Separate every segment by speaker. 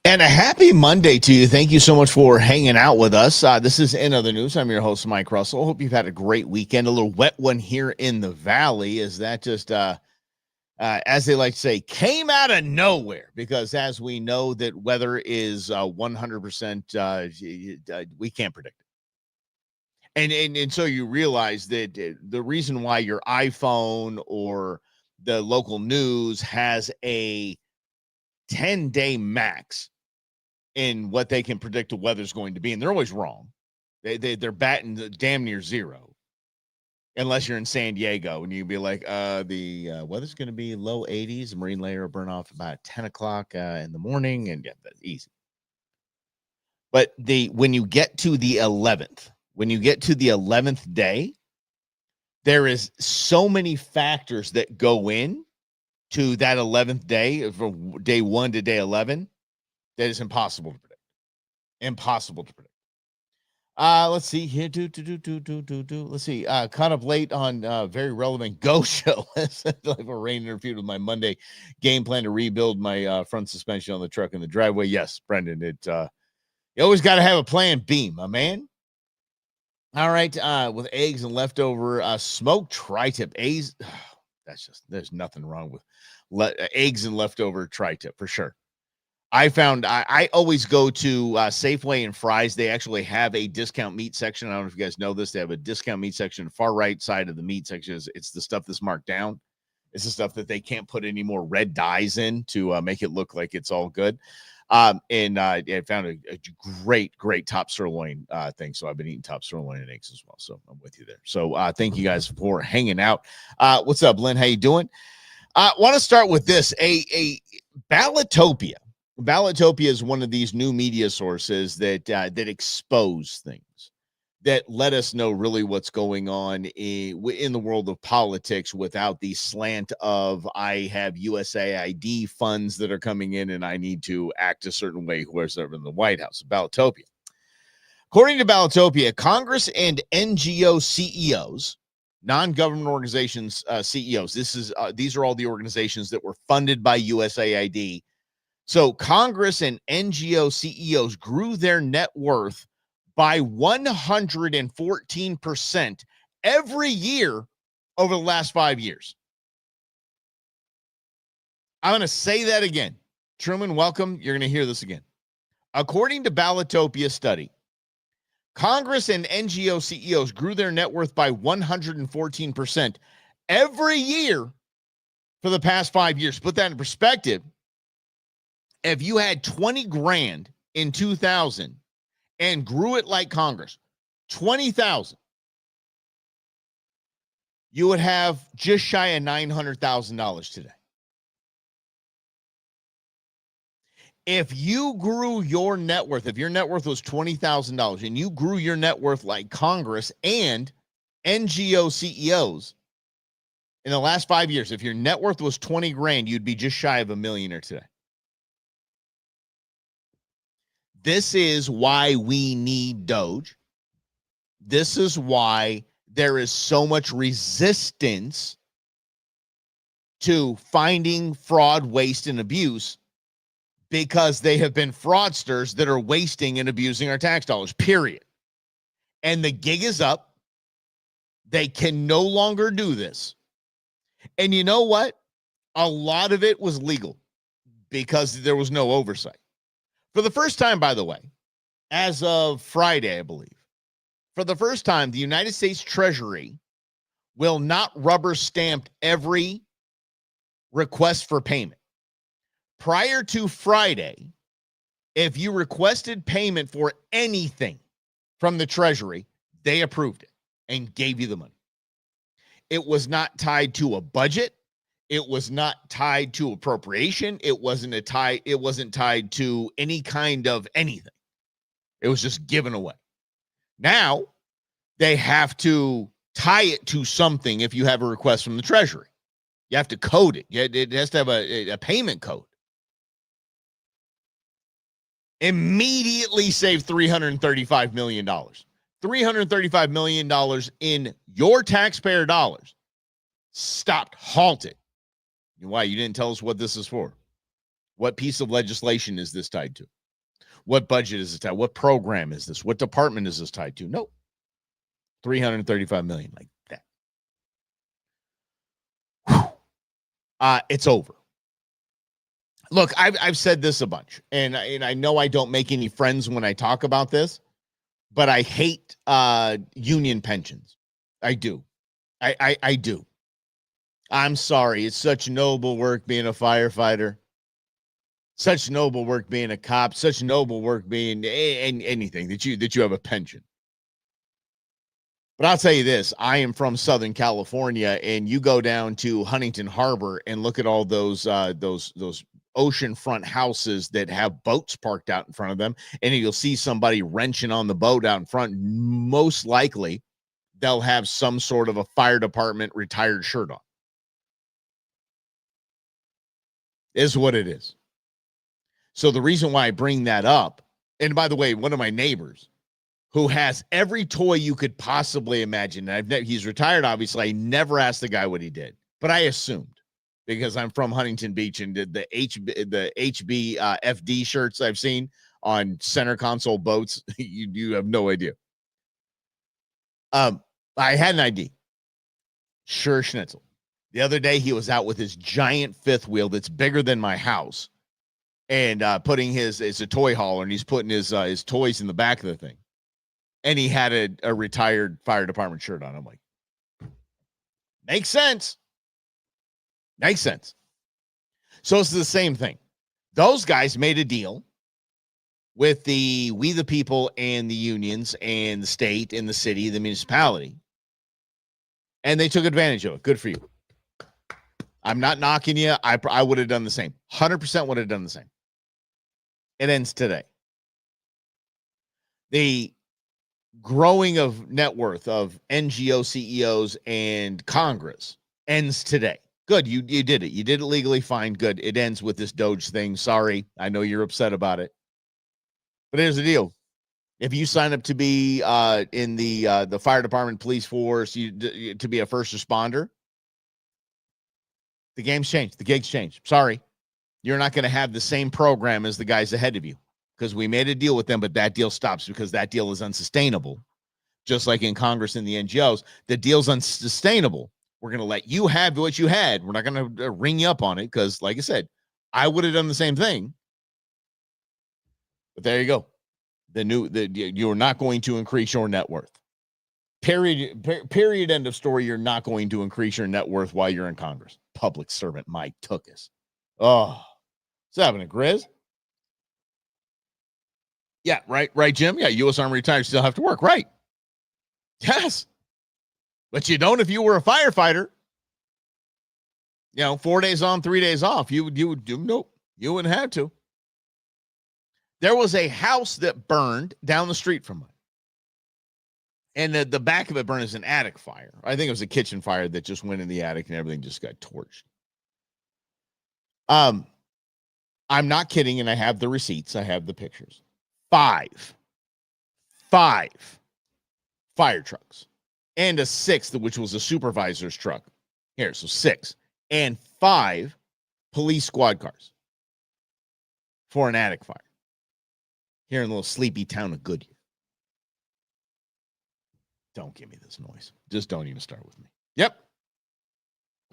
Speaker 1: And a happy Monday to you. Thank you so much for hanging out with us. This is In Other News. I'm your host, Mike Russell. Hope you've had a great weekend. A little wet one here in the Valley. Is that just, as they like to say, came out of nowhere? Because as we know that weather is 100%, we can't predict it. And so you realize that the reason why your iPhone or the local news has a 10-day max in what they can predict the weather's going to be, and they're always wrong. They're batting damn near zero, unless you're in San Diego, and you'd be like, the weather's going to be low 80s. The marine layer will burn off about 10 o'clock in the morning, and yeah, that's easy. But when you get to the 11th day, there is so many factors that go in to that 11th day, from day 1 to day 11. That is impossible to predict. Impossible to predict. Let's see here. Let's see. Caught up late on very relevant Go Show. Like a rain interviewed with my Monday game plan to rebuild my front suspension on the truck in the driveway. Yes, Brendan. You always got to have a plan B, my man. All right. With eggs and leftover smoked tri-tip. Eggs. There's nothing wrong with eggs and leftover tri-tip for sure. I always go to Safeway and Fry's. They actually have a discount meat section. I don't know if you guys know this. They have a discount meat section. Far right side of the meat section it's the stuff that's marked down. It's the stuff that they can't put any more red dyes in to make it look like it's all good. And I found a great top sirloin thing. So I've been eating top sirloin and eggs as well. So I'm with you there. So thank you guys for hanging out. What's up, Lynn? How you doing? I want to start with this. A Ballotopia. Ballotopia is one of these new media sources that expose things, that let us know really what's going on in the world of politics without the slant of I have USAID funds that are coming in and I need to act a certain way whoever's in the White House. Ballotopia. According to Ballotopia, Congress and NGO CEOs, non-government organizations CEOs, these are all the organizations that were funded by USAID. So Congress and NGO CEOs grew their net worth by 114% every year over the last 5 years. I'm going to say that again. Truman, welcome. You're going to hear this again. According to Ballotopia study, Congress and NGO CEOs grew their net worth by 114% every year for the past 5 years. Put that in perspective. If you had 20 grand in 2000 and grew it like Congress, 20,000, you would have just shy of $900,000 today. If you grew your net worth, if your net worth was $20,000 and you grew your net worth like Congress and NGO CEOs in the last 5 years, if your net worth was 20 grand, you'd be just shy of a millionaire today. This is why we need Doge. This is why there is so much resistance to finding fraud, waste, and abuse, because they have been fraudsters that are wasting and abusing our tax dollars, period. And the gig is up. They can no longer do this. And you know what? A lot of it was legal because there was no oversight. For the first time, by the way, as of Friday, I believe, for the first time, the United States Treasury will not rubber stamp every request for payment. Prior to Friday, if you requested payment for anything from the Treasury, they approved it and gave you the money. It was not tied to a budget. It was not tied to appropriation. It wasn't tied to any kind of anything. It was just given away. Now they have to tie it to something. If you have a request from the Treasury, you have to code it. It has to have a payment code. Immediately save $335 million. $335 million in your taxpayer dollars. Stopped, halted. Why? You didn't tell us what this is for. What piece of legislation is this tied to? What budget is it tied? What program is this? What department is this tied to? Nope. 335 million, like that. It's over. Look, I've said this a bunch, and I know I don't make any friends when I talk about this, but I hate union pensions. I do. I do. I'm sorry. It's such noble work being a firefighter. Such noble work being a cop. Such noble work being anything that you have a pension. But I'll tell you this, I am from Southern California, and you go down to Huntington Harbor and look at all those oceanfront houses that have boats parked out in front of them, and you'll see somebody wrenching on the boat out in front. Most likely, they'll have some sort of a fire department retired shirt on. Is what it is. So the reason why I bring that up, and by the way, one of my neighbors who has every toy you could possibly imagine. He's retired, obviously. I never asked the guy what he did, but I assumed because I'm from Huntington Beach and did the HB FD shirts I've seen on center console boats. you have no idea. I had an ID. Sure Schnitzel. The other day he was out with his giant fifth wheel that's bigger than my house, and putting it's a toy hauler, and he's putting his toys in the back of the thing. And he had a retired fire department shirt on. I'm like, makes sense. Makes sense. So it's the same thing. Those guys made a deal with we the people and the unions and the state and the city, the municipality. And they took advantage of it. Good for you. I'm not knocking you. I would have done the same. 100% would have done the same. It ends today. The growing of net worth of NGO CEOs and Congress ends today. Good. You did it. You did it legally. Fine. Good. It ends with this Doge thing. Sorry. I know you're upset about it. But here's the deal. If you sign up to be in the fire department, police force, to be a first responder, the game's changed. The gig's changed. Sorry. You're not going to have the same program as the guys ahead of you, because we made a deal with them, but that deal stops because that deal is unsustainable. Just like in Congress and the NGOs, the deal's unsustainable. We're going to let you have what you had. We're not going to ring you up on it because, like I said, I would have done the same thing. But there you go. You're not going to increase your net worth. Period. End of story. You're not going to increase your net worth while you're in Congress. Public servant Mike took us. Oh, what's happening, Grizz? Yeah, right, Jim. Yeah, U.S. Army retired still have to work, right? Yes, but you don't if you were a firefighter. 4 days on, 3 days off. You would do nope. You wouldn't have to. There was a house that burned down the street from it, and the back of it burned as an attic fire. I think it was a kitchen fire that just went in the attic and everything just got torched. I'm not kidding, and I have the receipts. I have the pictures. 5 fire trucks and a 6th, which was a supervisor's truck. Here, so 6 and 5 police squad cars for an attic fire here in the little sleepy town of Goodyear. Don't give me this noise. Just don't even start with me. Yep.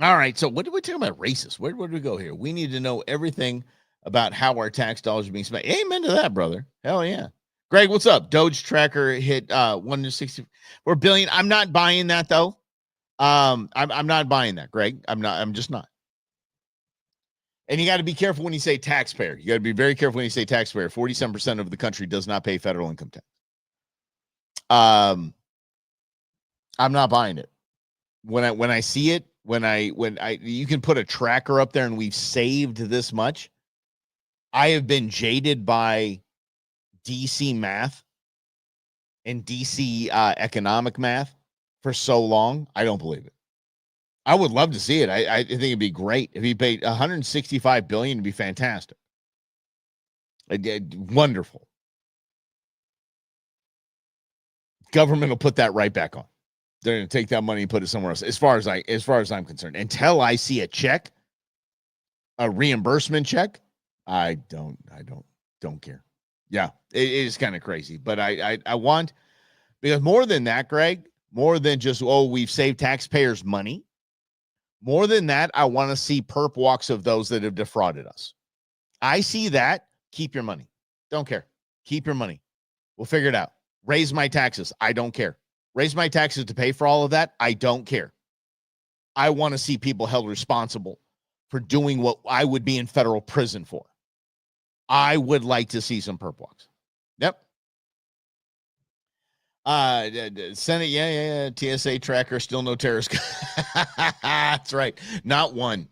Speaker 1: All right. So what did we talk about? Racist. Where did we go here? We need to know everything about how our tax dollars are being spent. Amen to that, brother. Hell yeah. Greg, what's up? Doge tracker hit 164 billion. I'm not buying that though. I'm not buying that, Greg. I'm just not. And you got to be careful when you say taxpayer. You got to be very careful when you say taxpayer. 47% of the country does not pay federal income tax. I'm not buying it. When I see it, when you can put a tracker up there and we've saved this much. I have been jaded by DC math and DC economic math for so long. I don't believe it. I would love to see it. I think it'd be great if he paid 165 billion. It'd be fantastic. Wonderful. Government will put that right back on. They're going to take that money and put it somewhere else. As far as I'm concerned, until I see a check, a reimbursement check, I don't care. Yeah, it is kind of crazy, but I want, because more than that, Greg, more than just, oh, we've saved taxpayers money. More than that, I want to see perp walks of those that have defrauded us. I see that. Keep your money. Don't care. Keep your money. We'll figure it out. Raise my taxes. I don't care. Raise my taxes to pay for all of that. I don't care. I want to see people held responsible for doing what I would be in federal prison for. I would like to see some perp walks. Yep. Senate, yeah. TSA tracker, still no terrorist. That's right. Not one.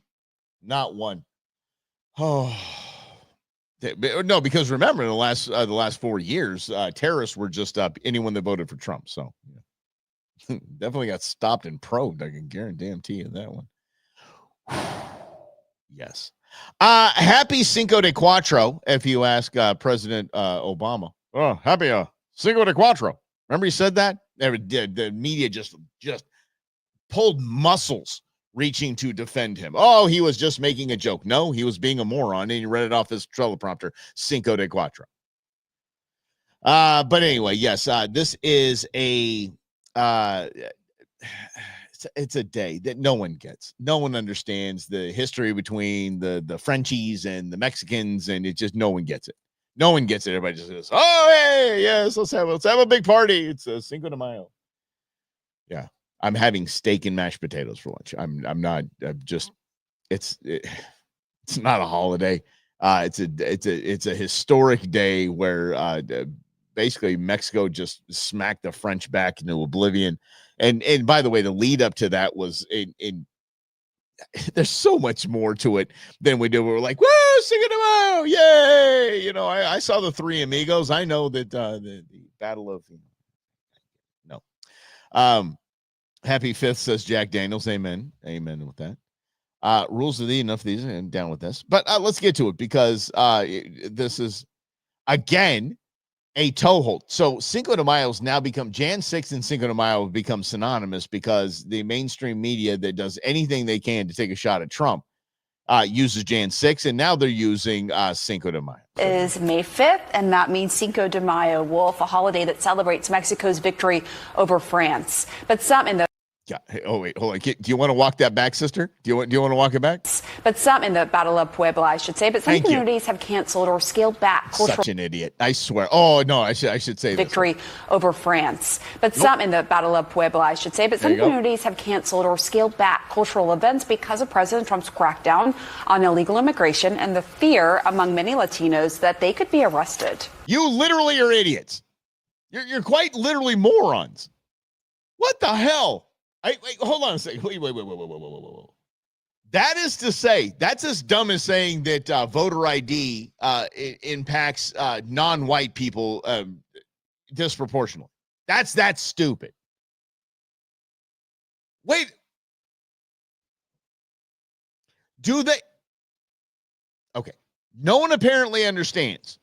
Speaker 1: Oh, no, because remember, in the last 4 years, terrorists were just anyone that voted for Trump. So yeah. Definitely got stopped and probed. I can guarantee you that one. Yes. Happy Cinco de Cuatro, if you ask President Obama. Oh, happy Cinco de Cuatro. Remember he said that? The media just pulled muscles reaching to defend him. Oh, he was just making a joke. No, he was being a moron, and he read it off his teleprompter, Cinco de Cuatro. But anyway, yes, this is a it's a day that no one gets. No one understands the history between the Frenchies and the Mexicans, and it just, no one gets it. No one gets it. Everybody just says, "Oh, hey, yes, let's have a big party. It's a Cinco de Mayo." Yeah, I'm having steak and mashed potatoes for lunch. It's not a holiday. It's a historic day where basically Mexico just smacked the French back into oblivion. And by the way, the lead up to that was in there's so much more to it than we do. We're like, whoa, Cinco de Mayo, yay! I saw the Three Amigos. I know that the Battle of no. Happy 5th, says Jack Daniels. Amen with that. Rules of the enough of these, and down with this. But let's get to it, because this is again a toehold. So Cinco de Mayo has now become, Jan 6th and Cinco de Mayo have become synonymous, because the mainstream media that does anything they can to take a shot at Trump uses Jan 6th, and now they're using Cinco de Mayo.
Speaker 2: Is May 5th, and that means Cinco de Mayo, Wolf, a holiday that celebrates Mexico's victory over France. But some in the
Speaker 1: Yeah. Oh, wait, hold on. Do you want to walk that back, sister? Do you want to walk it back?
Speaker 2: But some in the Battle of Puebla, I should say. But some communities have canceled or scaled back cultural.
Speaker 1: Such an idiot. I swear. Oh, no, I should say
Speaker 2: victory over France. But some in the Battle of Puebla, I should say. But some communities have canceled or scaled back cultural events because of President Trump's crackdown on illegal immigration and the fear among many Latinos that they could be arrested.
Speaker 1: You literally are idiots. You're quite literally morons. What the hell? Wait, hold on a second. Wait. That is to say, that's as dumb as saying that voter ID impacts non-white people disproportionately. That's stupid. Wait. Do they? Okay. No one apparently understands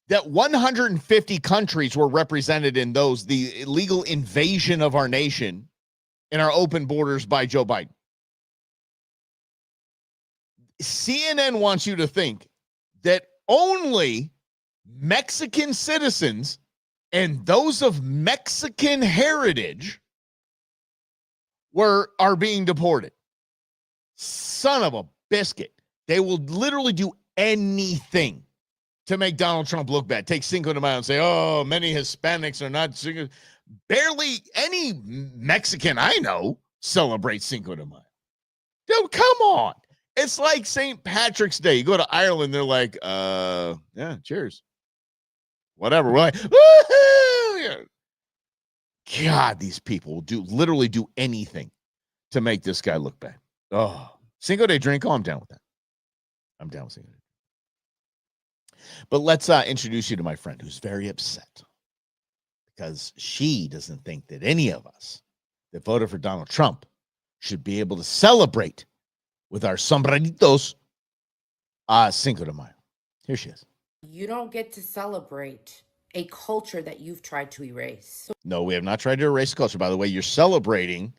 Speaker 1: that 150 countries were represented in the illegal invasion of our nation in our open borders by Joe Biden. CNN wants you to think that only Mexican citizens and those of Mexican heritage are being deported. Son of a biscuit. They will literally do anything to make Donald Trump look bad. Take Cinco de Mayo and say, oh, many Hispanics are not Cinco. Barely any Mexican I know celebrates Cinco de Mayo. Dude, come on. It's like St. Patrick's Day. You go to Ireland, they're like, yeah, cheers. Whatever. We're like, woohoo! God, these people will literally do anything to make this guy look bad. Oh, Cinco de drink. Oh, I'm down with that. I'm down with Cinco de. But let's introduce you to my friend who's very upset, because she doesn't think that any of us that voted for Donald Trump should be able to celebrate with our sombreritos Cinco de Mayo. Here she is.
Speaker 3: You don't get to celebrate a culture that you've tried to erase.
Speaker 1: No, we have not tried to erase culture. By the way, you're celebrating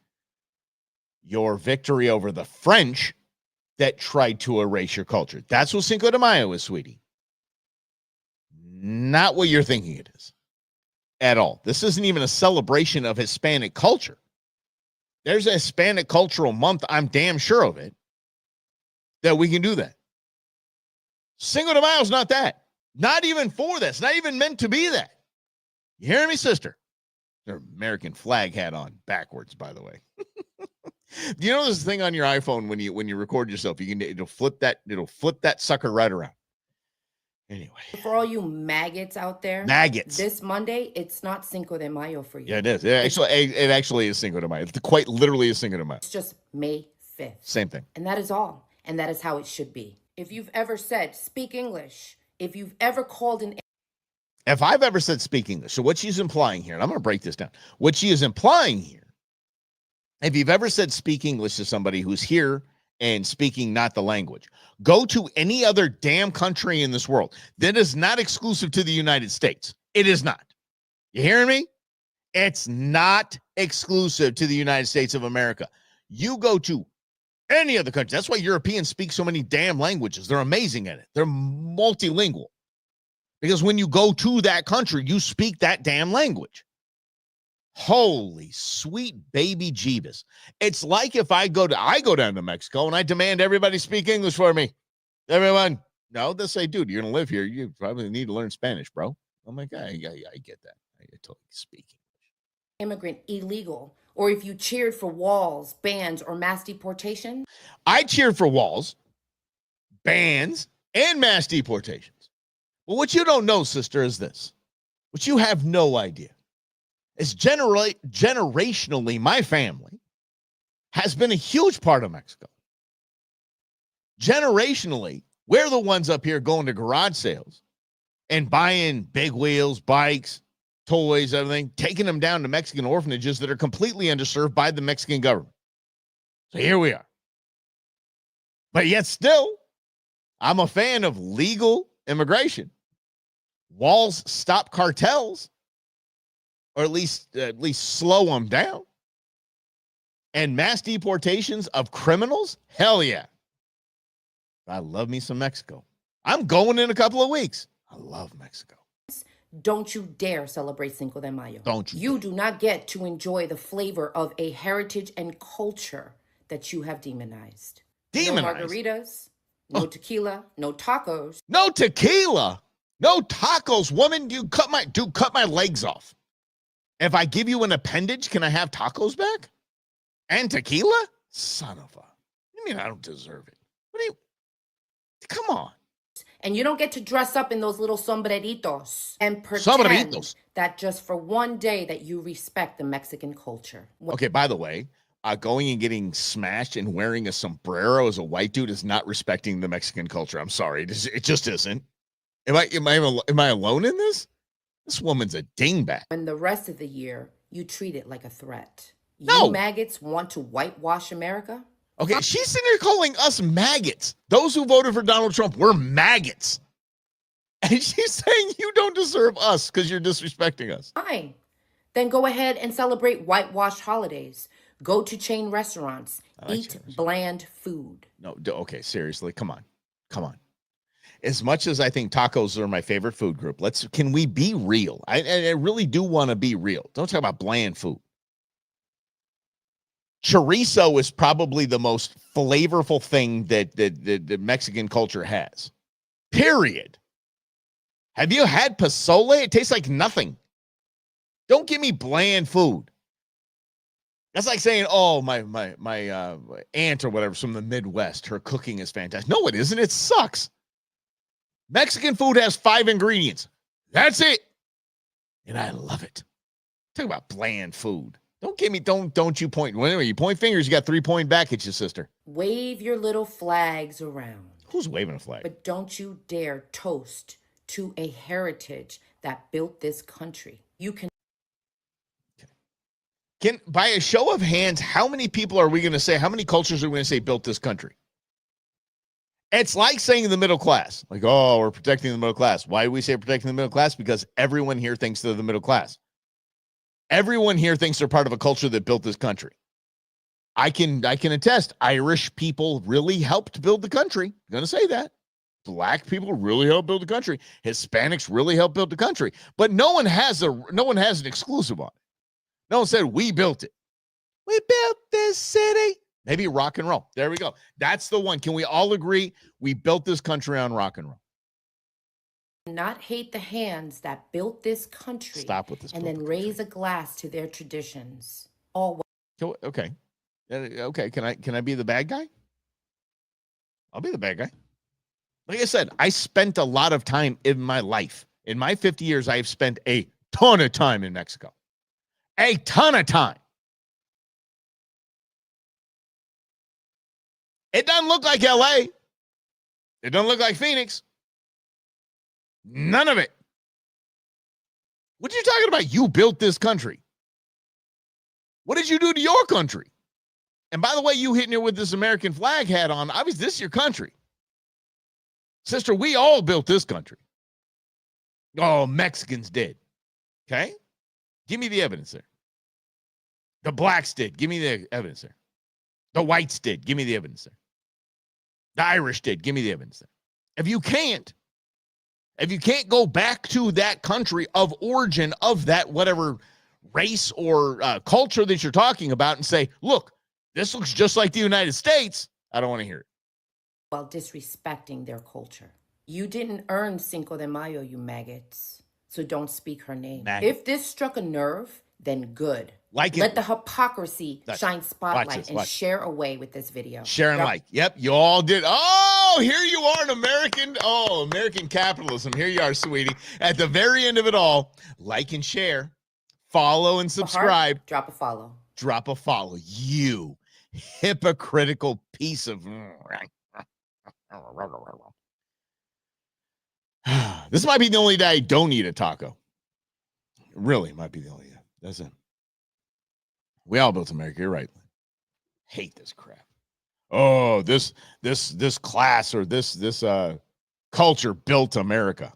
Speaker 1: your victory over the French that tried to erase your culture. That's what Cinco de Mayo is, sweetie. Not what you're thinking it is at all. This isn't even a celebration of Hispanic culture. There's a Hispanic cultural month, I'm damn sure of it, that we can do that. Cinco de Mayo is not that. Not even for that. It's not even meant to be that. You hearing me, sister? Their American flag hat on backwards, by the way. Do you know this thing on your iPhone when you record yourself? It'll flip that sucker right around. Anyway,
Speaker 3: for all you maggots out there, this Monday, it's not Cinco de Mayo for you.
Speaker 1: Yeah, it is. It actually is Cinco de Mayo. It quite literally is Cinco de Mayo.
Speaker 3: It's just May 5th.
Speaker 1: Same thing.
Speaker 3: And that is all. And that is how it should be. If you've ever said, speak English, if you've ever called an...
Speaker 1: If I've ever said speak English, so what she's implying here, and I'm going to break this down. What she is implying here, if you've ever said speak English to somebody who's here and speaking not the language, go to any other damn country in this world. That is not exclusive to the United States. It is not. You hearing me? It's not exclusive to the United States of America. You go to any other country. That's why Europeans speak so many damn languages. They're amazing at it. They're multilingual. Because when you go to that country, you speak that damn language. Holy sweet baby Jeebus. It's like if I go down to Mexico and I demand everybody speak English for me. Everyone. No, they'll say, dude, you're going to live here. You probably need to learn Spanish, bro. I'm like, I get that. I totally speak English.
Speaker 3: Immigrant illegal. Or if you cheered for walls, bans, or mass deportation.
Speaker 1: I cheered for walls, bans, and mass deportations. Well, what you don't know, sister, is this. What you have no idea is generationally, my family has been a huge part of Mexico. Generationally, we're the ones up here going to garage sales and buying big wheels, bikes, toys, everything, taking them down to Mexican orphanages that are completely underserved by the Mexican government. So here we are. But yet still, I'm a fan of legal immigration. Walls stop cartels, or at least slow them down. And mass deportations of criminals? Hell yeah. I love me some Mexico. I'm going in a couple of weeks. I love Mexico.
Speaker 3: Don't you dare celebrate Cinco de Mayo.
Speaker 1: Don't you?
Speaker 3: You do not get to enjoy the flavor of a heritage and culture that you have demonized.
Speaker 1: Demonized?
Speaker 3: No margaritas, no tequila, no tacos.
Speaker 1: No tequila. No tacos, woman. Cut my legs off. If I give you an appendage, can I have tacos back? And tequila? Son of a. You mean I don't deserve it? What do you? Come on.
Speaker 3: And you don't get to dress up in those little sombreritos and pretend that just for one day that you respect the Mexican culture.
Speaker 1: Okay, by the way, going and getting smashed and wearing a sombrero as a white dude is not respecting the Mexican culture. I'm sorry. It just isn't. Am I alone in this? This woman's a dingbat.
Speaker 3: And the rest of the year, you treat it like a threat.
Speaker 1: No.
Speaker 3: You maggots want to whitewash America?
Speaker 1: Okay, she's sitting here calling us maggots. Those who voted for Donald Trump, we're maggots. And she's saying you don't deserve us because you're disrespecting us.
Speaker 3: Fine. Then go ahead and celebrate whitewashed holidays. Go to chain restaurants. Eat bland food.
Speaker 1: No, okay, seriously, come on. As much as I think tacos are my favorite food group, can we be real? I really do want to be real. Don't talk about bland food. Chorizo is probably the most flavorful thing that the Mexican culture has. Period. Have you had pozole? It tastes like nothing. Don't give me bland food. That's like saying, oh, my aunt or whatever's from the Midwest, her cooking is fantastic. No, it isn't. It sucks. Mexican food has 5 ingredients. That's it. And I love it. Talk about bland food. Don't you point. Whenever you point fingers, you got 3 pointing back at your sister.
Speaker 3: Wave your little flags around.
Speaker 1: Who's waving a flag?
Speaker 3: But don't you dare toast to a heritage that built this country. You can.
Speaker 1: By a show of hands, how many people are we going to say, how many cultures are we going to say built this country? It's like saying the middle class. Like, oh, we're protecting the middle class. Why do we say protecting the middle class? Because everyone here thinks they're the middle class. Everyone here thinks they're part of a culture that built this country. I can attest, Irish people really helped build the country. I'm going to say that. Black people really helped build the country. Hispanics really helped build the country. But no one has an exclusive on it. No one said we built it. We built this city. Maybe rock and roll. There we go. That's the one. Can we all agree we built this country on rock and roll?
Speaker 3: Not hate the hands that built this country.
Speaker 1: Stop with this.
Speaker 3: And then raise a glass to their traditions. All
Speaker 1: okay. Okay. Can I be the bad guy? I'll be the bad guy. Like I said, I spent a lot of time in my life. In my 50 years, I have spent a ton of time in Mexico. A ton of time. It doesn't look like LA. It doesn't look like Phoenix. None of it. What are you talking about? You built this country. What did you do to your country? And by the way, you hitting here with this American flag hat on. Obviously, this is your country. Sister, we all built this country. Oh, Mexicans did. Okay? Give me the evidence there. The blacks did. Give me the evidence there. The whites did. Give me the evidence there. The Irish did. Give me the evidence there. If you can't go back to that country of origin of that whatever race or culture that you're talking about and say, look, this looks just like the United States, I don't want to hear it.
Speaker 3: While disrespecting their culture. You didn't earn Cinco de Mayo, you maggots. So don't speak her name. If this struck a nerve, then good. Let the hypocrisy shine spotlight and share away with this video.
Speaker 1: Share and like. Yep, you all did. Oh, here you are, an American. Oh, American capitalism. Here you are, sweetie. At the very end of it all, like and share, follow and subscribe.
Speaker 3: Drop a follow.
Speaker 1: Drop a follow. You hypocritical piece of. This might be the only day I don't eat a taco. Really, might be the only day. That's it. We all built America. You're right. Hate this crap. Oh, this class or this culture built America.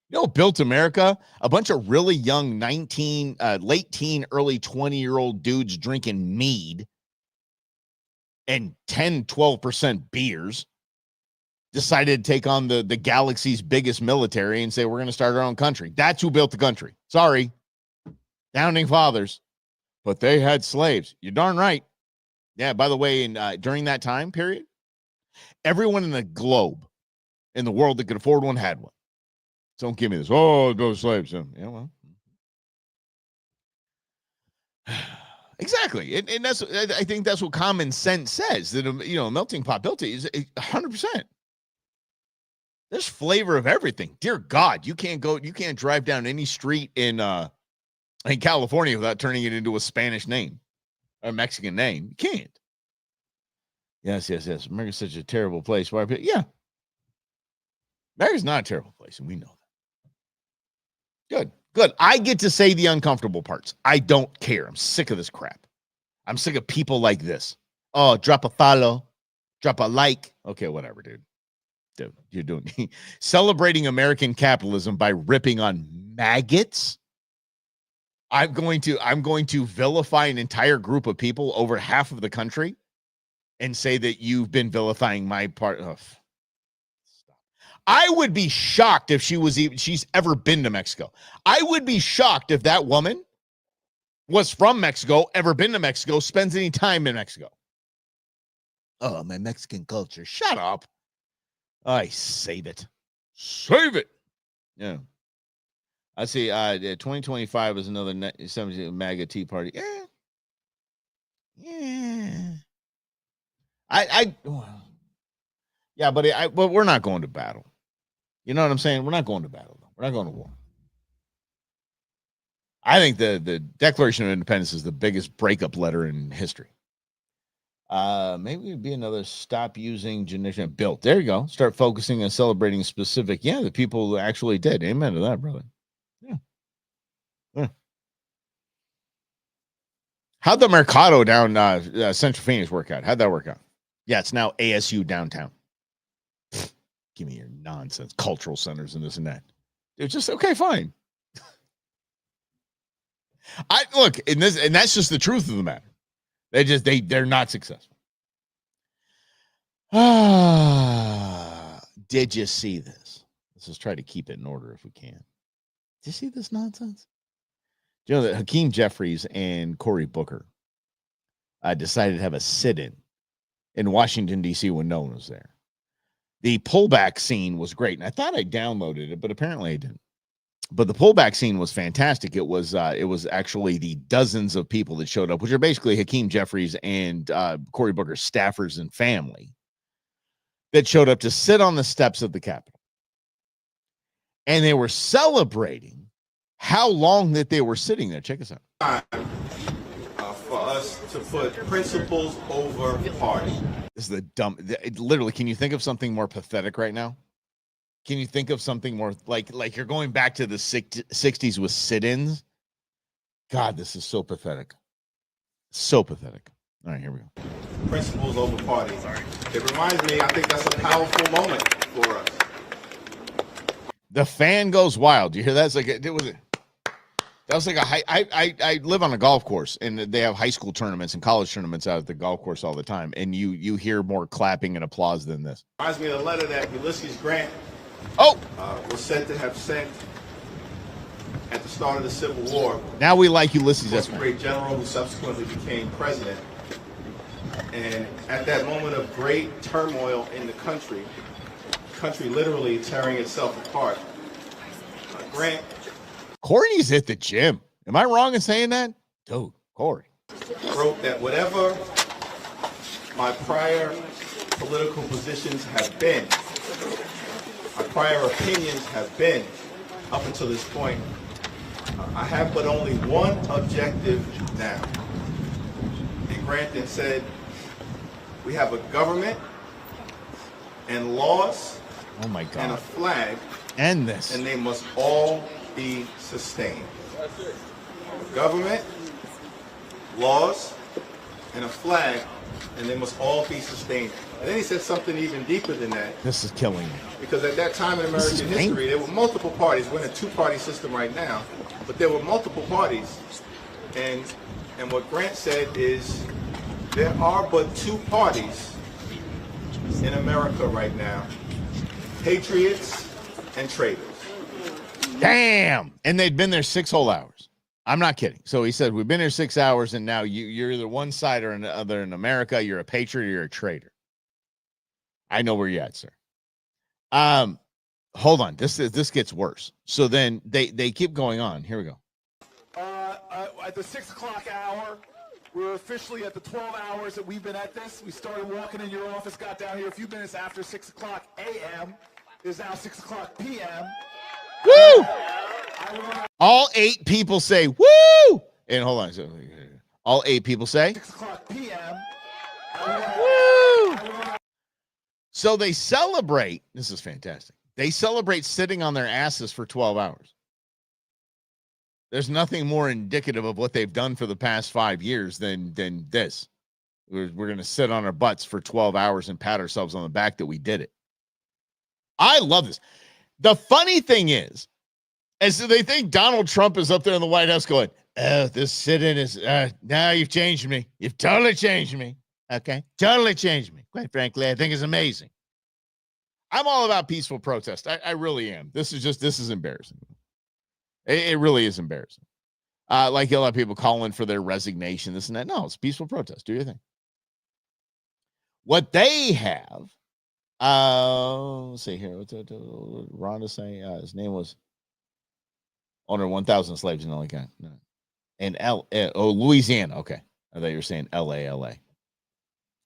Speaker 1: You know, built America? A bunch of really young 19, late teen, early 20-year-old dudes drinking mead and 10, 12% beers decided to take on the galaxy's biggest military and say, we're going to start our own country. That's who built the country. Sorry. Founding fathers. But they had slaves. You're darn right. Yeah, by the way, during that time period, everyone in the globe, in the world that could afford one, had one. So don't give me this. Oh, those slaves. Yeah, well. Exactly. And that's, I think that's what common sense says, that, a melting pot built it is 100%. There's flavor of everything. Dear God, you can't drive down any street in California without turning it into a Spanish name, a Mexican name. You can't. Yes. America's such a terrible place. Why? Yeah. America's not a terrible place, and we know that. Good. I get to say the uncomfortable parts. I don't care. I'm sick of this crap. I'm sick of people like this. Oh, drop a follow, drop a like. Okay, whatever, dude. You're doing celebrating American capitalism by ripping on maggots. I'm going to vilify an entire group of people, over half of the country, and say that you've been vilifying my part of. I would be shocked if she's ever been to Mexico. I would be shocked if that woman was from Mexico, ever been to Mexico, spends any time in Mexico. Oh, my Mexican culture. Shut up. I save it. Save it. Yeah. I see 2025 is another 70 MAGA Tea Party. Yeah. But we're not going to battle. You know what I'm saying? We're not going to battle. We're not going to war. I think the Declaration of Independence is the biggest breakup letter in history. Maybe it'd be another stop using generation built. There you go. Start focusing on celebrating specific. Yeah, the people who actually did. Amen to that, brother. Yeah. How'd the Mercado down Central Phoenix work out? How'd that work out? Yeah, it's now ASU downtown. Give me your nonsense. Cultural centers and this and that. It's just okay, fine. And that's just the truth of the matter. They're not successful. Did you see this? Let's just try to keep it in order if we can. Did you see this nonsense? Do you know that Hakeem Jeffries and Cory Booker decided to have a sit-in in Washington, D.C. when no one was there? The pullback scene was great, and I thought I downloaded it, but apparently I didn't. But the pullback scene was fantastic. It was actually the dozens of people that showed up, which are basically Hakeem Jeffries and Cory Booker's staffers and family, that showed up to sit on the steps of the Capitol. And they were celebrating how long that they were sitting there. Check this out.
Speaker 4: For us to put principles over party.
Speaker 1: This is the dumb. Literally, can you think of something more pathetic right now? Can you think of something more like you're going back to the 60s with sit-ins? God, this is so pathetic. So pathetic. All right, here we go.
Speaker 4: Principles over party. It reminds me, I think that's a powerful moment for us.
Speaker 1: The fan goes wild. Do you hear that? It's like that was like I live on a golf course, and they have high school tournaments and college tournaments out at the golf course all the time, and you hear more clapping and applause than this.
Speaker 4: Reminds me of the letter that Ulysses Grant was said to have sent at the start of the Civil War.
Speaker 1: Now we like Ulysses.
Speaker 4: That's a great general who subsequently became president. And at that moment of great turmoil in the country literally tearing itself apart, Grant.
Speaker 1: Corey's at the gym. Am I wrong in saying that? Dude, Corey
Speaker 4: wrote that whatever my prior political positions have been, my prior opinions have been up until this point, I have but only one objective now. And Grant then said, we have a government and laws and a flag,
Speaker 1: and
Speaker 4: they must all be sustained. Government, laws, and a flag, and they must all be sustained. And then he said something even deeper than that.
Speaker 1: This is killing me.
Speaker 4: Because at that time in American history, there were multiple parties. We're in a two-party system right now, but there were multiple parties. And what Grant said is, there are but two parties in America right now: patriots and traitors.
Speaker 1: Damn. And they'd been there 6 whole hours. I'm not kidding. So he said, we've been here 6 hours, and now you're either one side or another in America. You're a patriot or you're a traitor. I know where you're at, sir. Hold on. This gets worse. So then they keep going on. Here we go.
Speaker 5: At the 6 o'clock hour, we're officially at the 12 hours that we've been at this. We started walking in your office, got down here a few minutes after 6 o'clock a.m. It is now 6 o'clock p.m.
Speaker 1: Woo! All 8 people say, woo! And hold on. So, all 8 people say,
Speaker 5: 6 o'clock p.m.
Speaker 1: Woo! So they celebrate. This is fantastic. They celebrate sitting on their asses for 12 hours. There's nothing more indicative of what they've done for the past 5 years than this. We're going to sit on our butts for 12 hours and pat ourselves on the back that we did it. I love this. The funny thing is so they think Donald Trump is up there in the White House going, oh, this sit-in is, now you've changed me. You've totally changed me. Okay? Totally changed me. Quite frankly, I think it's amazing. I'm all about peaceful protest. I really am. This is embarrassing. It really is embarrassing. Like a lot of people calling for their resignation, this and that. No, it's peaceful protest. Do your thing. What they have, let's see here. What's Rhonda saying? His name was owner 1,000 slaves in only kind. No. And Louisiana. Okay. I thought you were saying LA.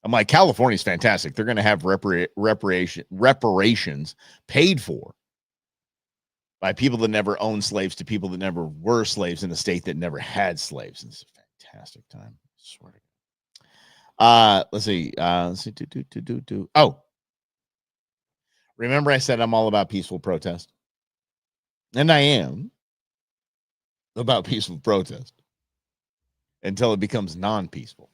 Speaker 1: I'm like, California's fantastic. They're going to have reparations paid for by people that never owned slaves to people that never were slaves in a state that never had slaves. It's a fantastic time. I swear to God. Let's see. Oh, remember I said I'm all about peaceful protest? And I am about peaceful protest until it becomes non-peaceful.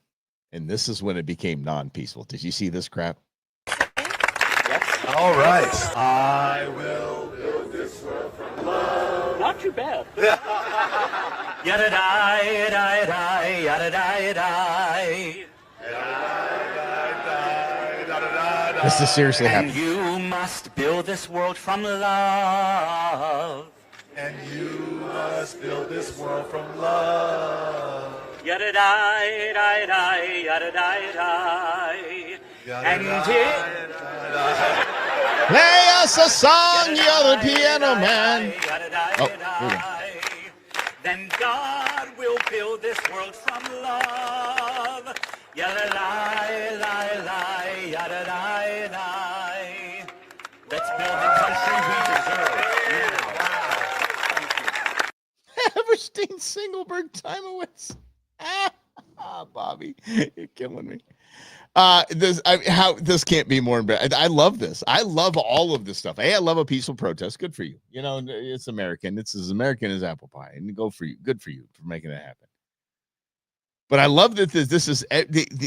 Speaker 1: And this is when it became non-peaceful. Did you see this crap?
Speaker 6: Yes. All right. I will build this world from love. Not too bad. Yada da yada da yada da da.
Speaker 1: This is seriously
Speaker 6: happening.
Speaker 1: happening.
Speaker 6: And you must build this world from love.
Speaker 5: And you must build this world from love.
Speaker 6: Yada da da da yada da da. And
Speaker 1: play us a song, you're the piano man. Oh, here we go.
Speaker 6: Then God will build this world from love. Yada la la la yada la la. Let's build the country we deserve. Now.
Speaker 1: Everstein Singelberg Timowitz. Bobby, you're killing me. This can't be more embarrassing. I love this. I love all of this stuff. Hey, I love a peaceful protest. Good for you. You know, it's American. It's as American as apple pie. And go for you. Good for you for making that happen. But I love that this is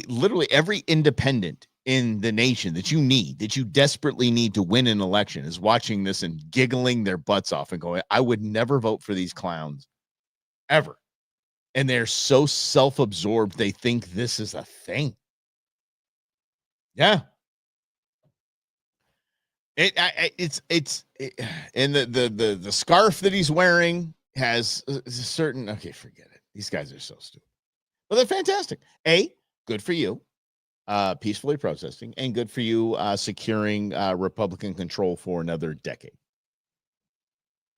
Speaker 1: literally every independent in the nation that you desperately need to win an election is watching this and giggling their butts off and going, I would never vote for these clowns ever. And they're so self-absorbed they think this is a thing. Yeah. And the scarf that he's wearing has a certain, okay, forget it. These guys are so stupid. But they're fantastic. Good for you. Peacefully protesting, and good for you securing Republican control for another decade.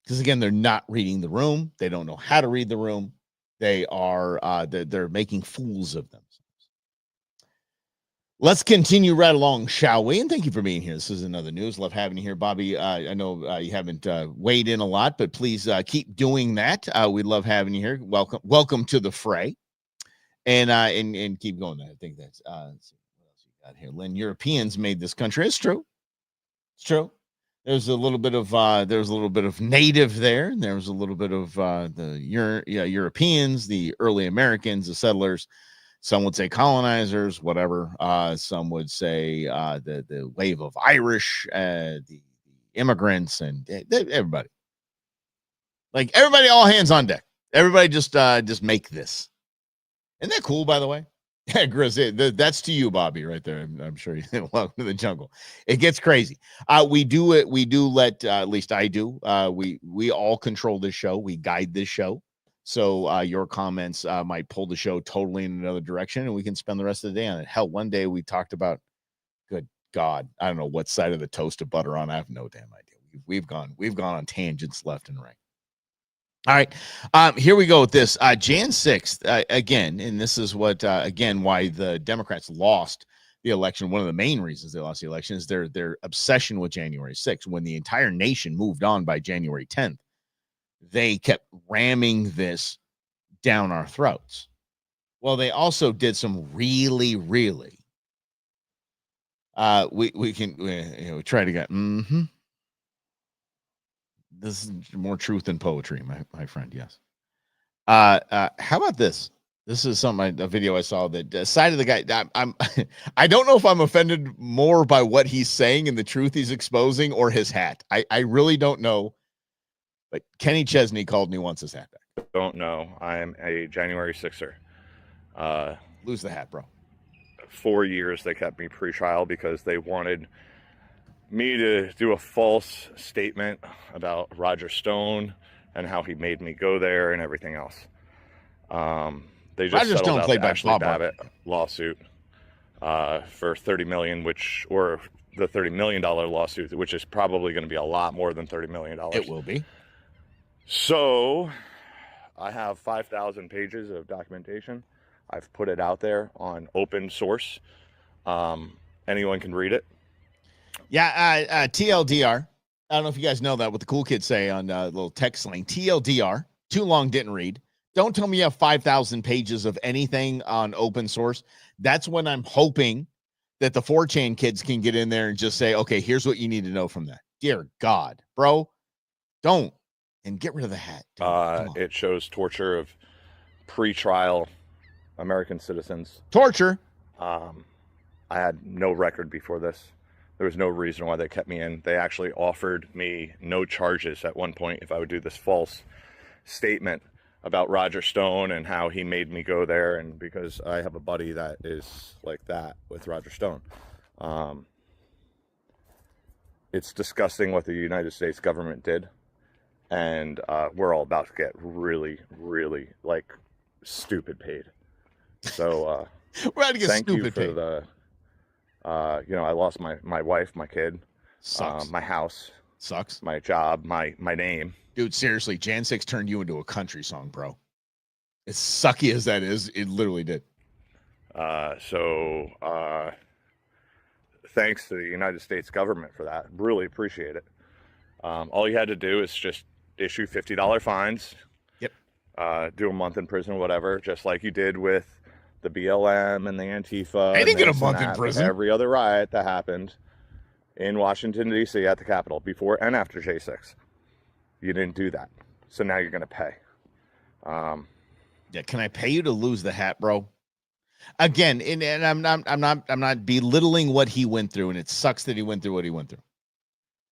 Speaker 1: Because again, they're not reading the room. They don't know how to read the room. They are they're making fools of themselves. Let's continue right along, shall we? And thank you for being here. This is another news. Love having you here, Bobby. I know you haven't weighed in a lot, but please keep doing that. We love having you here. Welcome to the fray, and keep going. I think that's let's see what else you got here. Lynn, Europeans made this country. It's true. It's true. There's a little bit of native there. And there was a little bit of the Europeans, the early Americans, the settlers. Some would say colonizers, whatever. Some would say the wave of Irish, the immigrants, and everybody. Like everybody, all hands on deck. Everybody just make this. Isn't that cool, by the way? Yeah, Grizz, that's to you, Bobby, right there. I'm sure you welcome to the jungle. It gets crazy. We do let at least I do. We all control this show. We guide this show. So your comments might pull the show totally in another direction, and we can spend the rest of the day on it. Hell, one day we talked about, good God, I don't know what side of the toast of butter on. I have no damn idea. We've gone on tangents left and right. All right, here we go with this. Jan 6th, again, and this is what, again, why the Democrats lost the election. One of the main reasons they lost the election is their obsession with January 6th. When the entire nation moved on by January 10th, they kept ramming this down our throats. Well, they also did some really, we try to get, This is more truth than poetry, my friend. Yes. How about this? This is a video I saw that side of the guy. I don't know if I'm offended more by what he's saying and the truth he's exposing or his hat. I really don't know. But Kenny Chesney called me once his hat back.
Speaker 7: Don't know. I am a January 6er.
Speaker 1: Lose the hat, bro.
Speaker 7: 4 years they kept me pre-trial because they wanted me to do a false statement about Roger Stone and how he made me go there and everything else. They just
Speaker 1: Roger Stone played by
Speaker 7: Ashley Babbitt lawsuit for $30 million, or the $30 million lawsuit, which is probably going to be a lot more than $30 million.
Speaker 1: It will be.
Speaker 7: So I have 5,000 pages of documentation. I've put it out there on open source. Anyone can read it.
Speaker 1: Yeah, TLDR. I don't know if you guys know that, what the cool kids say on little text slang. TLDR, too long, didn't read. Don't tell me you have 5,000 pages of anything on open source. That's when I'm hoping that the 4chan kids can get in there and just say, okay, here's what you need to know from that. Dear God, bro, don't. And get rid of the hat.
Speaker 7: It shows torture of pre-trial American citizens.
Speaker 1: Torture?
Speaker 7: I had no record before this. There was no reason why they kept me in. They actually offered me no charges at one point if I would do this false statement about Roger Stone and how he made me go there, and because I have a buddy that is like that with Roger Stone. It's disgusting what the United States government did, and we're all about to get really, really like stupid paid. So
Speaker 1: we're about to get
Speaker 7: thank
Speaker 1: stupid
Speaker 7: you for
Speaker 1: paid.
Speaker 7: The I lost my wife, my kid, my house,
Speaker 1: sucks,
Speaker 7: my job, my name.
Speaker 1: Dude, seriously, Jan 6 turned you into a country song, bro. As sucky as that is, it literally did.
Speaker 7: Thanks to the United States government for that. Really appreciate it. All you had to do is just issue $50 fines.
Speaker 1: Yep.
Speaker 7: Do a month in prison or whatever, just like you did with the BLM and the Antifa.
Speaker 1: They didn't get a month in prison.
Speaker 7: Every other riot that happened in Washington, D.C. at the Capitol before and after J6. You didn't do that. So now you're going to pay.
Speaker 1: Yeah, can I pay you to lose the hat, bro? Again, and I'm not belittling what he went through, and it sucks that he went through what he went through.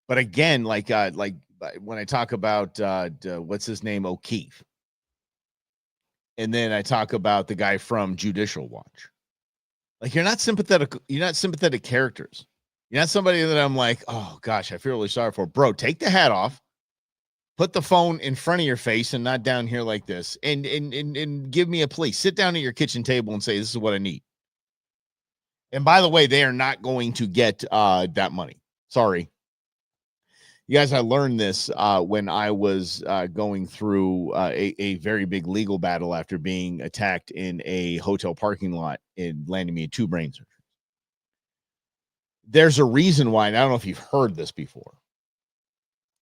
Speaker 1: But again, like when I talk about what's his name, O'Keefe, and then I talk about the guy from Judicial Watch. Like you're not sympathetic characters. You're not somebody that I'm like, oh gosh, I feel really sorry for. Bro, take the hat off. Put the phone in front of your face and not down here like this. And give me a plea. Sit down at your kitchen table and say, this is what I need. And by the way, they are not going to get that money. Sorry. You guys, I learned this when I was going through a very big legal battle after being attacked in a hotel parking lot and landing me 2 brain surgeries. There's a reason why, and I don't know if you've heard this before.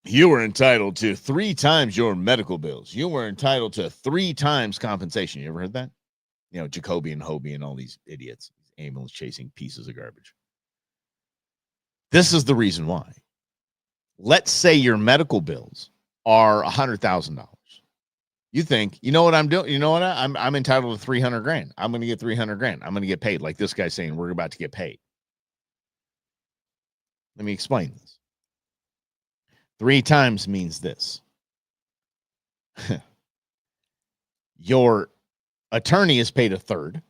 Speaker 1: You were entitled to 3 times your medical bills. You were entitled to 3 times compensation. You ever heard that? You know, Jacoby and Hobie and all these idiots, ambulance chasing pieces of garbage. This is the reason why. Let's say your medical bills are $100,000. You think, you know what I'm doing? You know what? I'm entitled to $300,000. I'm going to get $300,000. I'm going to get paid. Like this guy saying we're about to get paid. Let me explain this. 3 times means this. Your attorney is paid 1/3.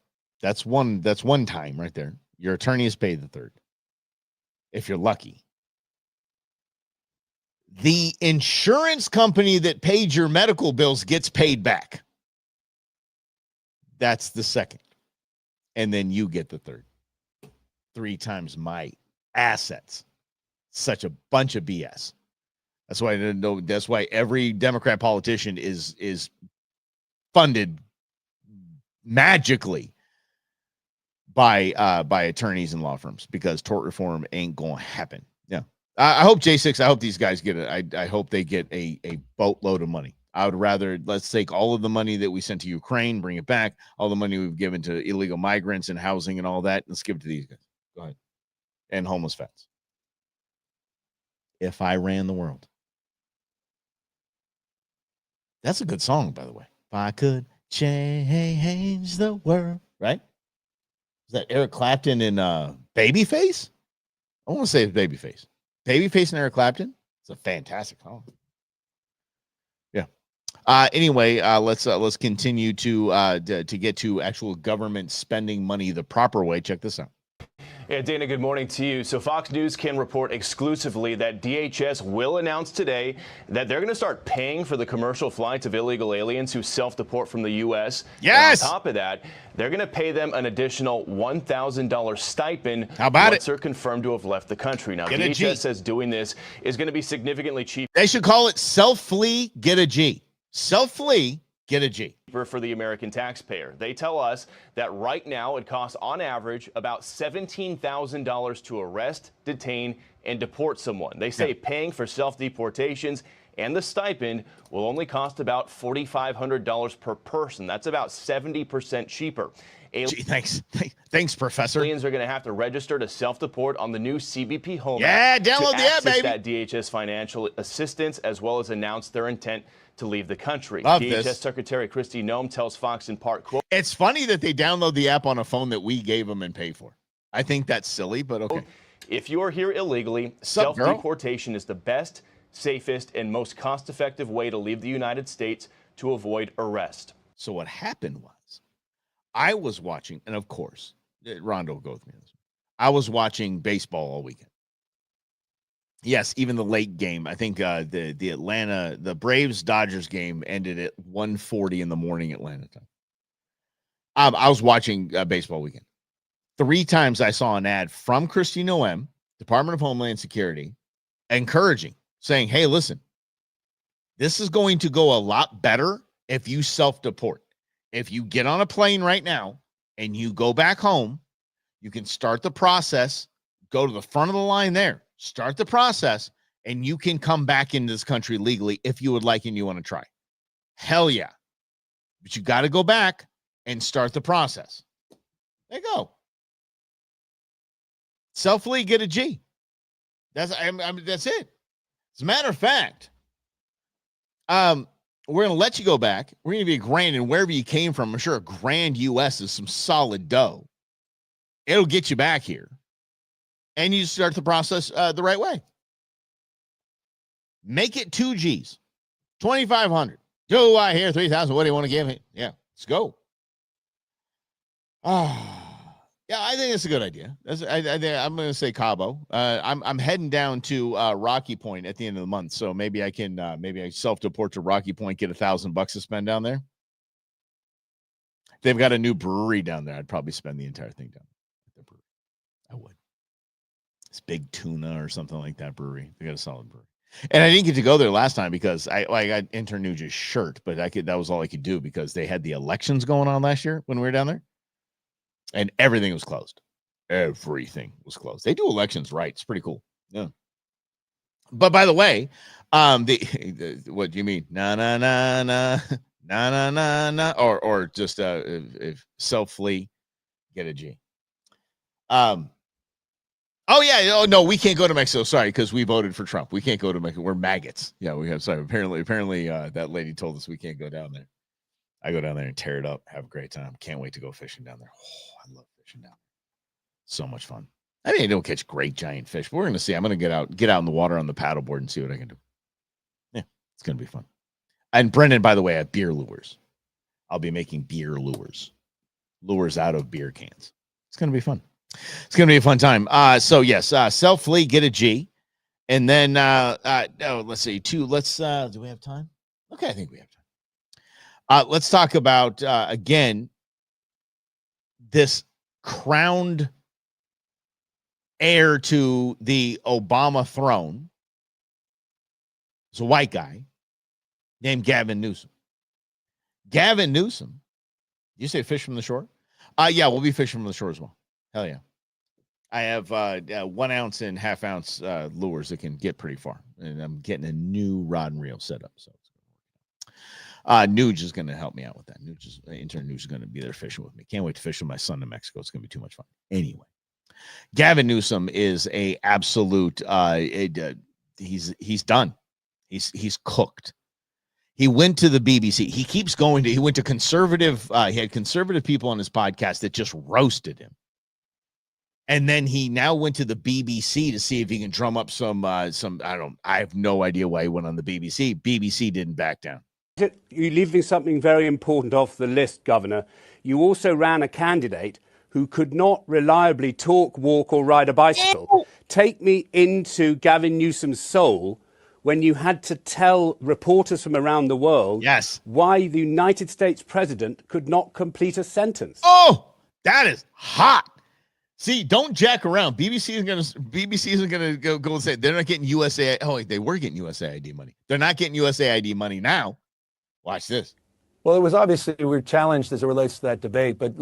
Speaker 1: That's one time right there. Your attorney is paid 1/3. If you're lucky. The insurance company that paid your medical bills gets paid back. That's the second. And then you get the 1/3. 3 times my assets. Such a bunch of BS. That's why I didn't know. That's why every Democrat politician is funded magically by attorneys and law firms, because tort reform ain't gonna happen. Yeah, I hope J6. I hope these guys get it. I hope they get a boatload of money. I would rather let's take all of the money that we sent to Ukraine, bring it back. All the money we've given to illegal migrants and housing and all that. Let's give it to these guys. Go ahead. And homeless vets. If I ran the world. That's a good song, by the way. If I could change the world, right? Is that Eric Clapton and Babyface? I want to say it's Babyface. Babyface and Eric Clapton. It's a fantastic song. Yeah. Anyway, let's continue to get to actual government spending money the proper way. Check this out.
Speaker 8: Yeah, Dana, good morning to you. So Fox News can report exclusively that DHS will announce today that they're going to start paying for the commercial flights of illegal aliens who self-deport from the U.S.
Speaker 1: Yes.
Speaker 8: And on top of that, they're going to pay them an additional $1,000 stipend.
Speaker 1: How about
Speaker 8: once they're confirmed to have left the country. Now, DHS says doing this is going to be significantly cheaper.
Speaker 1: They should call it self-flee, get a G. Self-flee, get a G.
Speaker 8: For the American taxpayer. They tell us that right now it costs on average about $17,000 to arrest, detain, and deport someone. They say paying for self-deportations and the stipend will only cost about $4,500 per person. That's about 70% cheaper.
Speaker 1: Gee, thanks, Professor.
Speaker 8: Aliens are going to have to register to self-deport on the new CBP Home
Speaker 1: app.
Speaker 8: Yeah,
Speaker 1: download the app, baby.
Speaker 8: That DHS financial assistance, as well as announce their intent to leave the country.
Speaker 1: Love
Speaker 8: DHS
Speaker 1: this.
Speaker 8: Secretary Kristi Noem tells Fox in part, quote,
Speaker 1: "It's funny that they download the app on a phone that we gave them and pay for. I think that's silly, but okay.
Speaker 8: If you are here illegally, self-deportation is the best, safest, and most cost-effective way to leave the United States. to avoid arrest.
Speaker 1: So what happened was I was watching, and of course, Rondo will go with me on this. I was watching baseball all weekend. Yes, even the late game. I think the Braves-Dodgers game ended at 1:40 in the morning Atlanta time. I was watching baseball weekend. 3 times I saw an ad from Christine Noem, Department of Homeland Security, encouraging, saying, hey, listen, this is going to go a lot better if you self-deport. If you get on a plane right now and you go back home, you can start the process, go to the front of the line there, start the process, and you can come back into this country legally if you would like and you want to try. Hell yeah. But you got to go back and start the process. There you go. Self-flee, get a G. That's it. As a matter of fact, we're going to let you go back. We're going to give you $1,000, and wherever you came from, I'm sure $1,000 US is some solid dough. It'll get you back here. And you start the process the right way. Make it 2 G's. 2,500. Do I hear 3,000? What do you want to give me? Yeah, let's go. Yeah, I think it's a good idea. I'm going to say Cabo. I'm heading down to Rocky Point at the end of the month, so maybe I can I self-deport to Rocky Point, get $1,000 to spend down there. They've got a new brewery down there. I'd probably spend the entire thing down at the brewery. I would. It's Big Tuna or something like that brewery. They got a solid brewery. And I didn't get to go there last time because I got intern Nuge's shirt, but that was all I could do because they had the elections going on last year when we were down there. And everything was closed. Everything was closed. They do elections right. It's pretty cool. Yeah. But by the way, what do you mean? Na, or just if self-flee, get a G. Oh yeah. Oh no, we can't go to Mexico. Sorry, because we voted for Trump. We can't go to Mexico. We're maggots. Yeah, we have. Sorry. Apparently, that lady told us we can't go down there. I go down there and tear it up. Have a great time. Can't wait to go fishing down there. Oh, I love fishing down there. So much fun. I mean, I don't catch great giant fish, but we're gonna see. I'm gonna get out in the water on the paddleboard and see what I can do. Yeah, it's gonna be fun. And Brendan, by the way, I have beer lures. I'll be making beer lures out of beer cans. It's gonna be fun. It's gonna be a fun time. So yes, self-flee, get a G, and then let's see, 2. Let's do we have time? Okay, I think we have time. Let's talk about again this crowned heir to the Obama throne. It's a white guy named Gavin Newsom. Gavin Newsom, you say fish from the shore? Yeah, we'll be fishing from the shore as well. Hell yeah. I have 1 ounce and half ounce lures that can get pretty far. And I'm getting a new rod and reel set up. So Nuge is going to help me out with that. Intern Nuge is going to be there fishing with me. Can't wait to fish with my son in Mexico. It's going to be too much fun. Anyway, Gavin Newsom is a absolute. He's done. He's cooked. He went to the BBC. He keeps going to. He went to conservative. He had conservative people on his podcast that just roasted him. And then he now went to the BBC to see if he can drum up some. I have no idea why he went on the BBC. BBC didn't back down.
Speaker 9: You're leaving something very important off the list, Governor. You also ran a candidate who could not reliably talk, walk, or ride a bicycle. Take me into Gavin Newsom's soul when you had to tell reporters from around the world why the United States president could not complete a sentence.
Speaker 1: Oh, that is hot. See, don't jack around. BBC isn't gonna go and say they're not getting USAID. Oh, they were getting USAID money. They're not getting USAID money now. Watch this.
Speaker 10: Well, it was obviously we were challenged as it relates to that debate. But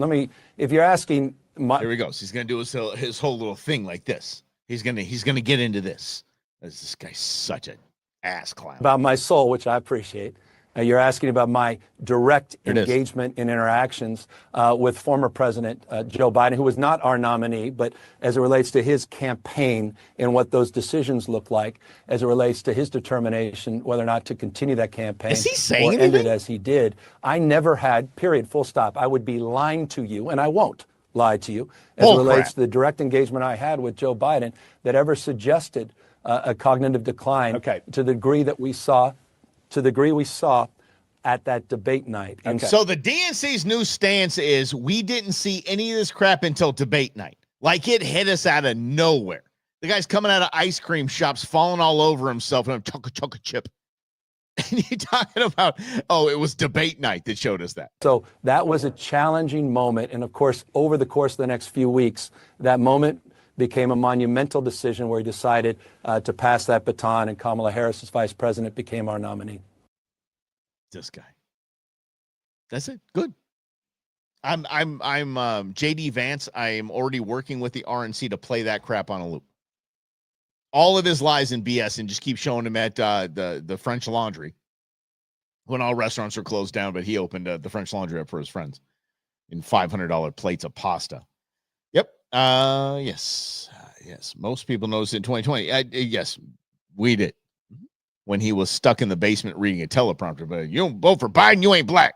Speaker 10: if you're asking,
Speaker 1: here we go. So he's gonna do his whole little thing like this. He's gonna get into this. This guy's such an ass clown.
Speaker 10: About my soul, which I appreciate. You're asking about my direct engagement and interactions with former President Joe Biden, who was not our nominee, but as it relates to his campaign and what those decisions look like, as it relates to his determination whether or not to continue that campaign
Speaker 1: is he saying
Speaker 10: or end it as he did. I never had, period, full stop. I would be lying to you, and I won't lie to you, as it relates to the direct engagement I had with Joe Biden that ever suggested a cognitive decline to the degree that we saw. To the degree we saw at that debate night.
Speaker 1: And so the DNC's new stance is we didn't see any of this crap until debate night. Like it hit us out of nowhere. The guy's coming out of ice cream shops, falling all over himself, and I'm chocolate chip. And you're talking about, oh, it was debate night that showed us that.
Speaker 10: So that was a challenging moment. And of course, over the course of the next few weeks, that moment became a monumental decision where he decided to pass that baton, and Kamala Harris, as vice president, became our nominee.
Speaker 1: This guy. That's it. Good. I'm JD Vance. I am already working with the RNC to play that crap on a loop. All of his lies and BS, and just keep showing him at the French Laundry when all restaurants are closed down, but he opened the French Laundry up for his friends in $500 plates of pasta. Yep. Yes. Most people noticed in 2020. Yes, we did. When he was stuck in the basement reading a teleprompter, but you don't vote for Biden, you ain't black.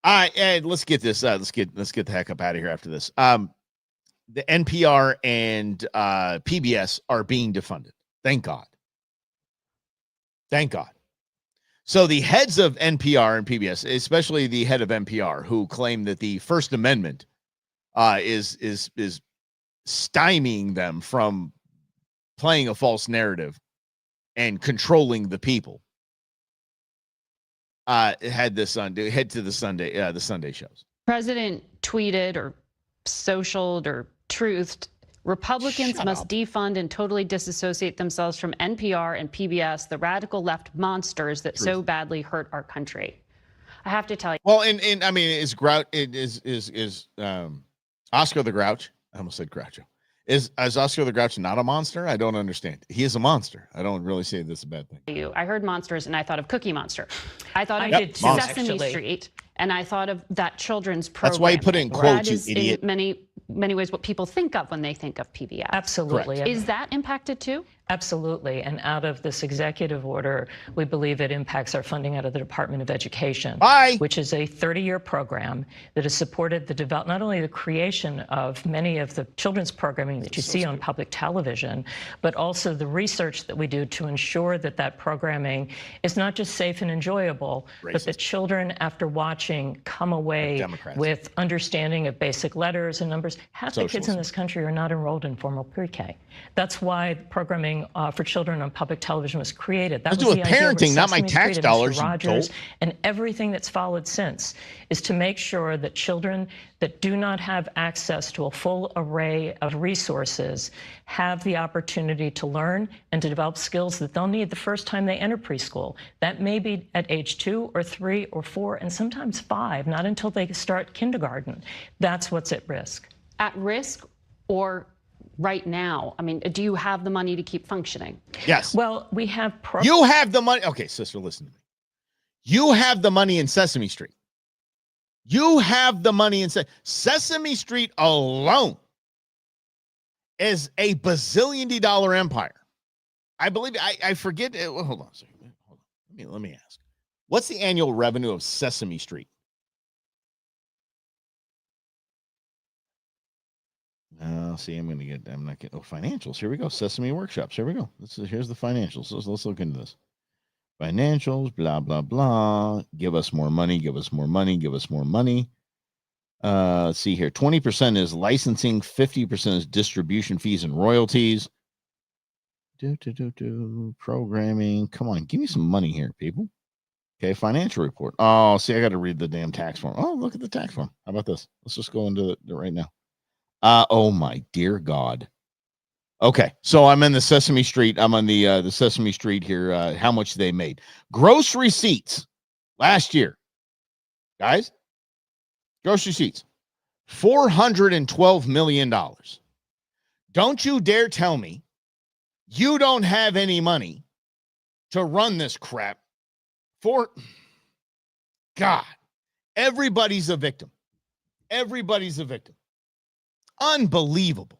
Speaker 1: All right, Ed, let's get this. Let's get the heck up out of here after this. The NPR and PBS are being defunded. Thank God. Thank God. So the heads of NPR and PBS, especially the head of NPR, who claim that the First Amendment is stymieing them from playing a false narrative and controlling the people, had this on head to the Sunday shows.
Speaker 11: President tweeted or socialed or truthed, Republicans must defund and totally disassociate themselves from NPR and PBS, the radical left monsters that so badly hurt our country. I have to tell you.
Speaker 1: Well, and I mean, is Oscar the Grouch? I almost said Groucho. Is Oscar the Grouch not a monster? I don't understand. He is a monster. I don't really say this is a bad thing.
Speaker 11: I heard monsters and I thought of Cookie Monster. I thought of Sesame Street, and I thought of that children's program.
Speaker 1: That's why you put it in quotes, you idiot.
Speaker 11: In many ways what people think of when they think of PBS.
Speaker 12: Absolutely.
Speaker 11: Correct. Is that impacted too?
Speaker 12: Absolutely. And out of this executive order, we believe it impacts our funding out of the Department of Education, which is a 30-year program that has supported the not only the creation of many of the children's programming that you see on public television, but also the research that we do to ensure that that programming is not just safe and enjoyable, but that children, after watching, come away with understanding of basic letters and numbers. Half the kids in this country are not enrolled in formal pre-K. That's why programming for children on public television was created. That was the idea
Speaker 1: parenting, not my tax dollars.
Speaker 12: Rogers, and everything that's followed since is to make sure that children that do not have access to a full array of resources have the opportunity to learn and to develop skills that they'll need the first time they enter preschool. That may be at age 2 or 3 or 4 and sometimes 5, not until they start kindergarten. That's what's at risk.
Speaker 11: At risk or right now? I mean, do you have the money to keep functioning?
Speaker 1: Yes.
Speaker 12: Well, we have...
Speaker 1: You have the money. Okay, sister, listen to me. You have the money in Sesame Street. You have the money in Sesame Street alone is a bazillion-dollar empire. I believe, I forget. Well, hold on a second. Hold on. Let me ask. What's the annual revenue of Sesame Street? See, I'm not getting, financials. Here we go. Sesame Workshops. Here we go. Here's the financials. Let's look into this. Financials, blah, blah, blah. Give us more money. Give us more money. Give us more money. Let's see here. 20% is licensing. 50% is distribution fees and royalties. Programming. Come on. Give me some money here, people. Okay. Financial report. Oh, see, I got to read the damn tax form. Oh, look at the tax form. How about this? Let's just go into it right now. Oh my dear God. Okay, so I'm in the Sesame Street. I'm on the Sesame Street here. How much they made? Gross receipts last year, guys. Gross receipts, $412 million. Don't you dare tell me you don't have any money to run this crap. God, everybody's a victim. Everybody's a victim. Unbelievable.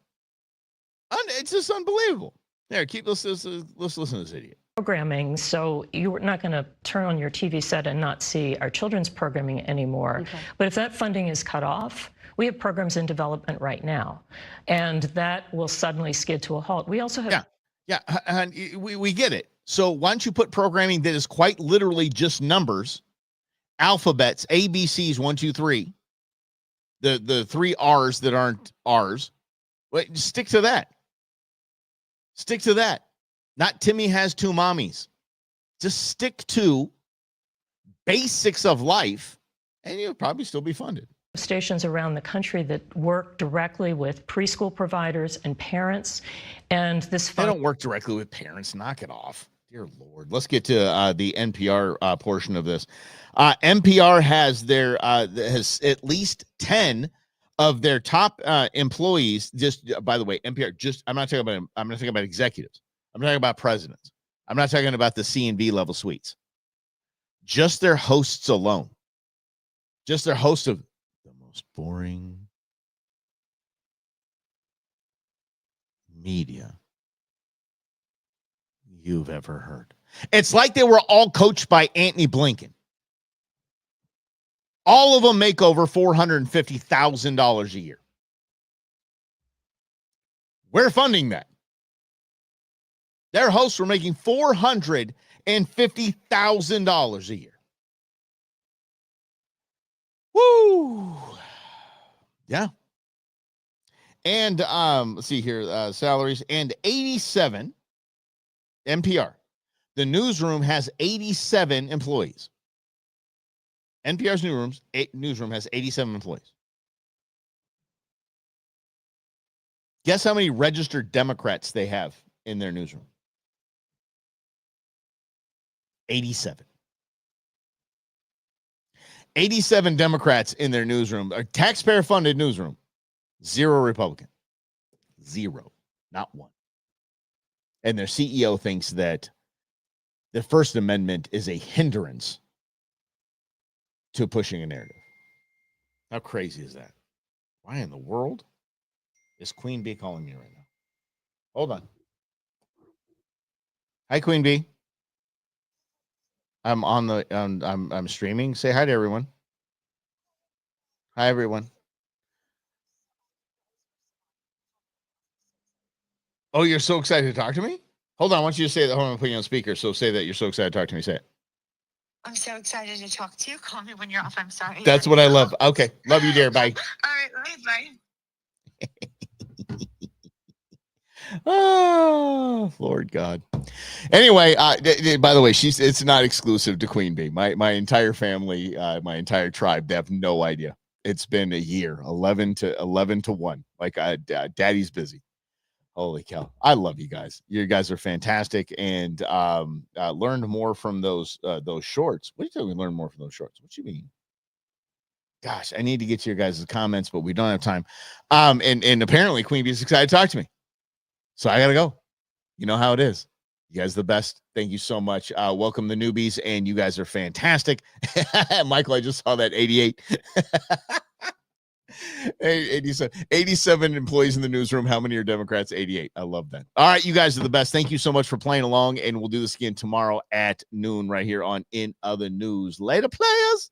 Speaker 1: It's just unbelievable. There, let's listen to this idiot.
Speaker 12: Programming, so you're not going to turn on your TV set and not see our children's programming anymore. Okay. But if that funding is cut off, we have programs in development right now, and that will suddenly skid to a halt. We also have...
Speaker 1: Yeah, and we get it. So why don't you put programming that is quite literally just numbers, alphabets, ABCs, 1, 2, 3, the 3 R's that aren't R's. Wait, stick to that. Stick to that. Not Timmy has 2 mommies. Just stick to basics of life, and you'll probably still be funded.
Speaker 12: Stations around the country that work directly with preschool providers and parents, and this
Speaker 1: they don't work directly with parents. Knock it off, dear Lord. Let's get to the NPR portion of this. NPR has has at least 10 of their top employees. Just by the way, NPR. I'm not talking about executives. I'm talking about presidents. I'm not talking about the C and B level suites. Just their hosts alone. Just their host of the most boring media you've ever heard. It's like they were all coached by Antony Blinken. All of them make over $450,000 a year. We're funding that. Their hosts were making $450,000 a year. Woo! Yeah. And let's see here, salaries and 87 NPR. The newsroom has 87 employees. NPR's newsroom has 87 employees. Guess how many registered Democrats they have in their newsroom? 87. 87 Democrats in their newsroom, a taxpayer-funded newsroom. 0 Republican. 0. Not 1. And their CEO thinks that the First Amendment is a hindrance to pushing a narrative. How crazy is that? Why in the world is Queen Bee calling me right now? Hold on. Hi, Queen Bee. I'm on the I'm streaming. Say hi to everyone. Hi, everyone. Oh, you're so excited to talk to me? Hold on. I want you to say that. Hold on, I'm putting you on speaker. So say that you're so excited to talk to me. Say it.
Speaker 13: I'm so excited to talk to you. Call me when you're off. I'm sorry.
Speaker 1: That's what I love. Okay. Love you, dear. Bye.
Speaker 13: All right. Bye.
Speaker 1: Oh, Lord God. Anyway, by the way, it's not exclusive to Queen Bee. My entire family, my entire tribe, they have no idea. It's been a year, 11 to 1. Like Daddy's busy. Holy cow. I love you guys. You guys are fantastic. And learned more from those shorts. What are you talking? We learned more from those shorts. What you mean? Gosh, I need to get to your guys' comments, but we don't have time. And apparently Queen Bee is excited to talk to me. So I gotta go. You know how it is. You guys are the best. Thank you so much. Welcome the newbies, and you guys are fantastic. Michael, I just saw that 88. 87 employees in the newsroom. How many are Democrats? 88. I love that. All right, you guys are the best. Thank you so much for playing along, and we'll do this again tomorrow at noon right here on In Other News. Later, players.